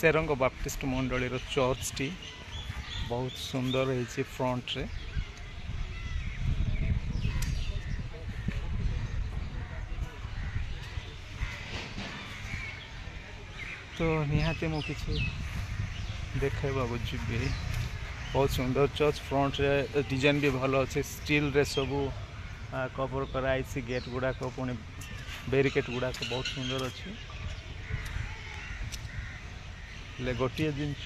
Sairang Baptist मंडली church T बहुत सुंदर है फ्रंट रे। तो निहाती मु किसी देखा जी बहुत सुंदर चर्च फ्रंट रे डिजाइन भी भल अच्छे स्टील रे सब कवर कराई गेट गुड़ाक पुणी बेरिकेड गुड़ाक बहुत सुंदर अच्छे। गोटे जिनस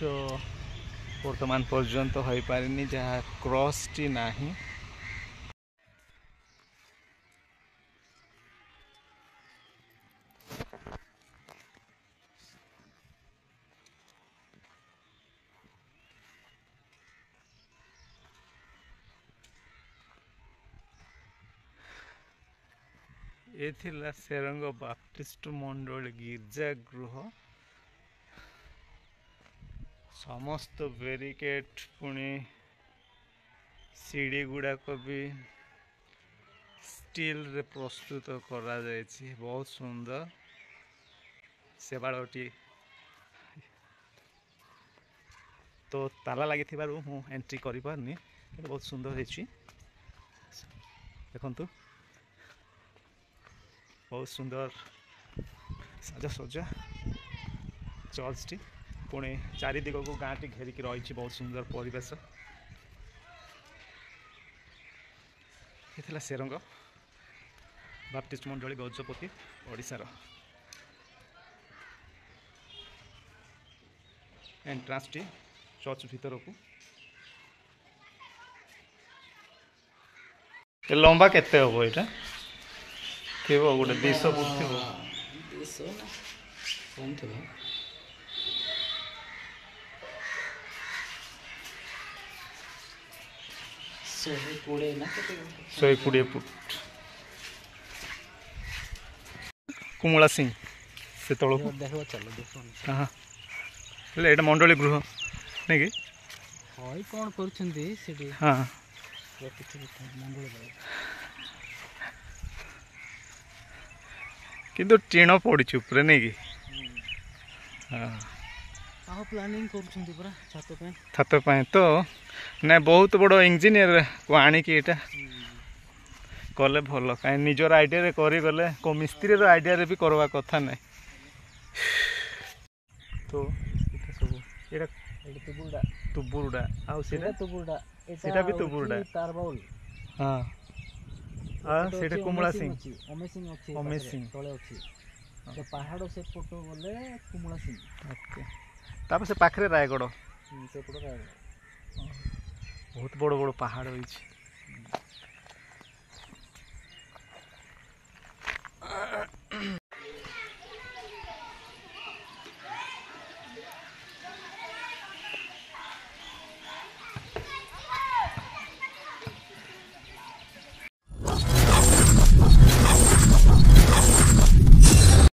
वर्तमान पर्यंत हो पारिनी जहाँ क्रॉस टी नाही। ये थिला सेरंग बाप्टिस्ट मंडल गिरजा गृह समस्त बेरिकेड पुणी सीढ़ी गुड़ाक भी स्टील रे प्रस्तुत करा जायछि बहुत सुंदर सेवाड़टी। तो ताला लगी मु एंट्री करि पारनी बहुत सुंदर है देखंतु बहुत सुंदर साजसज्जा चर्च टी पुणी चारिदिग को गाँ टी घेरिकी रही बहुत सुंदर परिवेश। ये सेरंग बाप्टिस्ट मंडली गजपति ओडिशार एंट्रांस टी चर्च भीतर को लंबा केते हम यहाँ थी गोटे 200 फुट थी 120 फुट कुमला सिंह से तल हाँ ये मंडली गृह नहीं कि कौन कर हाँ किंतु टीण पड़ी ऊपर नहीं कि हाँ प्लानिंग छात तो ना बहुत बड़ इंजीनियर को आणिकी एटा कले भल कहीं निजर आइडिया रे करी गले को मिस्त्री रो आइडिया रे भी करवा कथा नहीं। तो सब एटा तुबुरुडा आउ सेटा भी तुबुरुडा तार बाउल हाँ हाँ सेटा कुमला सिंह अमेज सिंह तळे अछि तो पहाड़ से फोटो गले कुमला सिंह ओके तापर से पाखरे रायगढ़ से फोटो रायगढ़ बहुत बड़ बड़ पहाड़ होइछि।